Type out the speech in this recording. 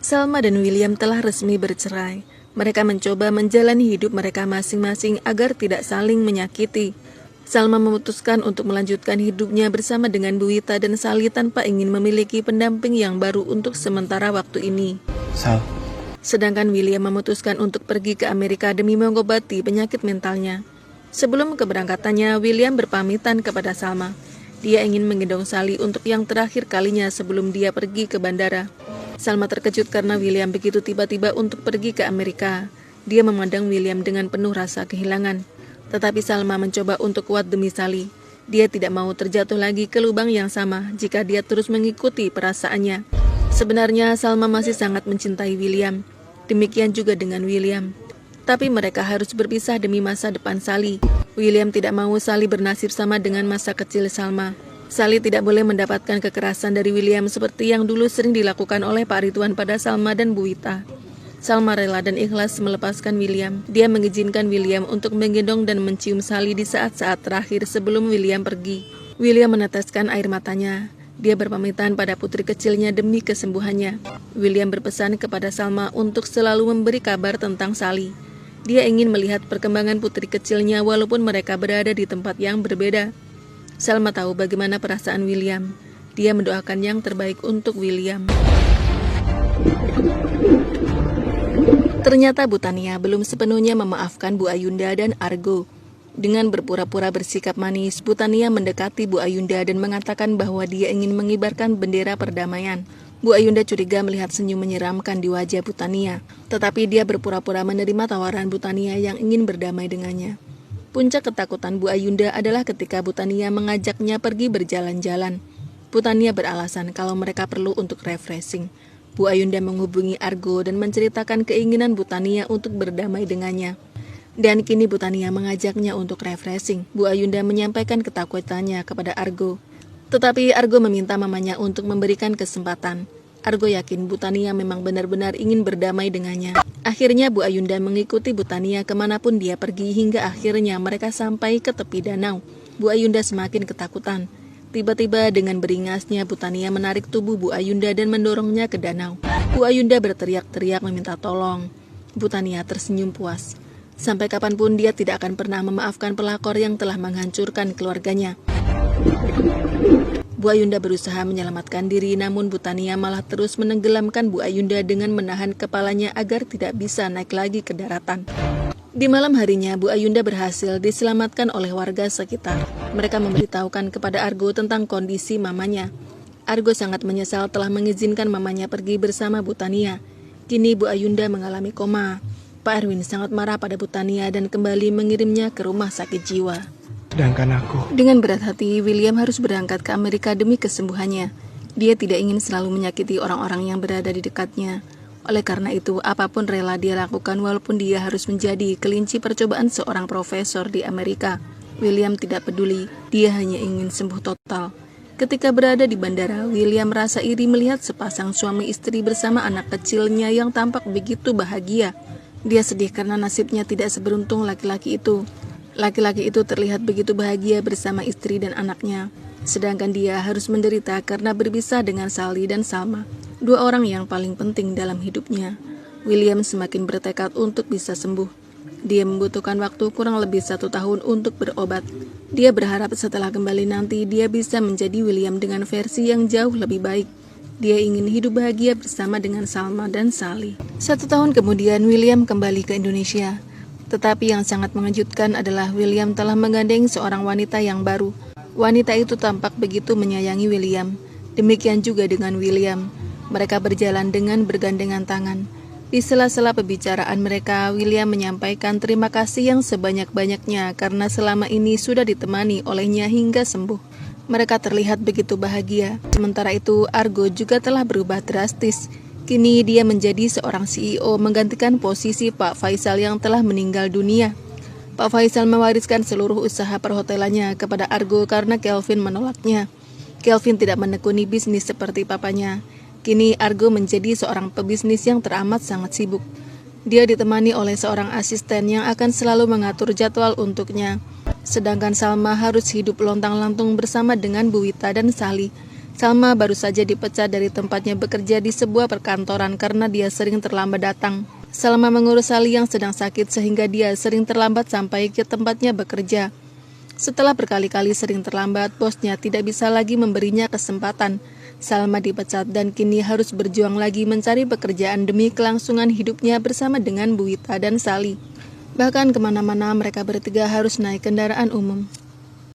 Salma dan William telah resmi bercerai. Mereka mencoba menjalani hidup mereka masing-masing agar tidak saling menyakiti. Salma memutuskan untuk melanjutkan hidupnya bersama dengan Bu Wita dan Sally tanpa ingin memiliki pendamping yang baru untuk sementara waktu ini. Sal. Sedangkan William memutuskan untuk pergi ke Amerika demi mengobati penyakit mentalnya. Sebelum keberangkatannya, William berpamitan kepada Salma. Dia ingin menggendong Sally untuk yang terakhir kalinya sebelum dia pergi ke bandara. Salma terkejut karena William begitu tiba-tiba untuk pergi ke Amerika. Dia memandang William dengan penuh rasa kehilangan. Tetapi Salma mencoba untuk kuat demi Sally. Dia tidak mau terjatuh lagi ke lubang yang sama jika dia terus mengikuti perasaannya. Sebenarnya Salma masih sangat mencintai William. Demikian juga dengan William. Tapi mereka harus berpisah demi masa depan Sally. William tidak mau Sally bernasib sama dengan masa kecil Salma. Sally tidak boleh mendapatkan kekerasan dari William seperti yang dulu sering dilakukan oleh Pak Ridwan pada Salma dan Bu Wita. Salma rela dan ikhlas melepaskan William. Dia mengizinkan William untuk menggendong dan mencium Sally di saat-saat terakhir sebelum William pergi. William meneteskan air matanya. Dia berpamitan pada putri kecilnya demi kesembuhannya. William berpesan kepada Salma untuk selalu memberi kabar tentang Sally. Dia ingin melihat perkembangan putri kecilnya walaupun mereka berada di tempat yang berbeda. Salma tahu bagaimana perasaan William. Dia mendoakan yang terbaik untuk William. Ternyata Bu Tania belum sepenuhnya memaafkan Bu Ayunda dan Argo. Dengan berpura-pura bersikap manis, Bu Tania mendekati Bu Ayunda dan mengatakan bahwa dia ingin mengibarkan bendera perdamaian. Bu Ayunda curiga melihat senyum menyeramkan di wajah Bu Tania, tetapi dia berpura-pura menerima tawaran Bu Tania yang ingin berdamai dengannya. Puncak ketakutan Bu Ayunda adalah ketika Bu Tania mengajaknya pergi berjalan-jalan. Bu Tania beralasan kalau mereka perlu untuk refreshing. Bu Ayunda menghubungi Argo dan menceritakan keinginan Bu Tania untuk berdamai dengannya. Dan kini Bu Tania mengajaknya untuk refreshing. Bu Ayunda menyampaikan ketakutannya kepada Argo. Tetapi Argo meminta mamanya untuk memberikan kesempatan. Argo yakin Bu Tania memang benar-benar ingin berdamai dengannya. Akhirnya Bu Ayunda mengikuti Bu Tania kemanapun dia pergi hingga akhirnya mereka sampai ke tepi danau. Bu Ayunda semakin ketakutan. Tiba-tiba dengan beringasnya Bu Tania menarik tubuh Bu Ayunda dan mendorongnya ke danau. Bu Ayunda berteriak-teriak meminta tolong. Bu Tania tersenyum puas. Sampai kapanpun dia tidak akan pernah memaafkan pelakor yang telah menghancurkan keluarganya. Bu Ayunda berusaha menyelamatkan diri, namun Bu Tania malah terus menenggelamkan Bu Ayunda dengan menahan kepalanya agar tidak bisa naik lagi ke daratan. Di malam harinya, Bu Ayunda berhasil diselamatkan oleh warga sekitar. Mereka memberitahukan kepada Argo tentang kondisi mamanya. Argo sangat menyesal telah mengizinkan mamanya pergi bersama Bu Tania. Kini Bu Ayunda mengalami koma. Pak Erwin sangat marah pada Bu Tania dan kembali mengirimnya ke rumah sakit jiwa. Sedangkan aku. Dengan berat hati, William harus berangkat ke Amerika demi kesembuhannya. Dia tidak ingin selalu menyakiti orang-orang yang berada di dekatnya. Oleh karena itu, apapun rela dia lakukan walaupun dia harus menjadi kelinci percobaan seorang profesor di Amerika. William tidak peduli, dia hanya ingin sembuh total. Ketika berada di bandara, William merasa iri melihat sepasang suami istri bersama anak kecilnya yang tampak begitu bahagia. Dia sedih karena nasibnya tidak seberuntung laki-laki itu. Laki-laki itu terlihat begitu bahagia bersama istri dan anaknya, sedangkan dia harus menderita karena berpisah dengan Sally dan Salma, dua orang yang paling penting dalam hidupnya. William semakin bertekad untuk bisa sembuh. Dia membutuhkan waktu kurang lebih 1 tahun untuk berobat. Dia berharap setelah kembali nanti dia bisa menjadi William dengan versi yang jauh lebih baik. Dia ingin hidup bahagia bersama dengan Salma dan Sally. 1 tahun kemudian William kembali ke Indonesia. Tetapi yang sangat mengejutkan adalah William telah menggandeng seorang wanita yang baru. Wanita itu tampak begitu menyayangi William. Demikian juga dengan William. Mereka berjalan dengan bergandengan tangan. Di sela-sela pembicaraan mereka, William menyampaikan terima kasih yang sebanyak-banyaknya karena selama ini sudah ditemani olehnya hingga sembuh. Mereka terlihat begitu bahagia. Sementara itu, Argo juga telah berubah drastis. Kini dia menjadi seorang CEO menggantikan posisi Pak Faisal yang telah meninggal dunia. Pak Faisal mewariskan seluruh usaha perhotelannya kepada Argo karena Kelvin menolaknya. Kelvin tidak menekuni bisnis seperti papanya. Kini Argo menjadi seorang pebisnis yang teramat sangat sibuk. Dia ditemani oleh seorang asisten yang akan selalu mengatur jadwal untuknya. Sedangkan Salma harus hidup lontang-lantung bersama dengan Bu Wita dan Sally. Salma baru saja dipecat dari tempatnya bekerja di sebuah perkantoran karena dia sering terlambat datang. Salma mengurus Sally yang sedang sakit sehingga dia sering terlambat sampai ke tempatnya bekerja. Setelah berkali-kali sering terlambat, bosnya tidak bisa lagi memberinya kesempatan. Salma dipecat dan kini harus berjuang lagi mencari pekerjaan demi kelangsungan hidupnya bersama dengan Bu Wita dan Sally. Bahkan kemana-mana mereka bertiga harus naik kendaraan umum.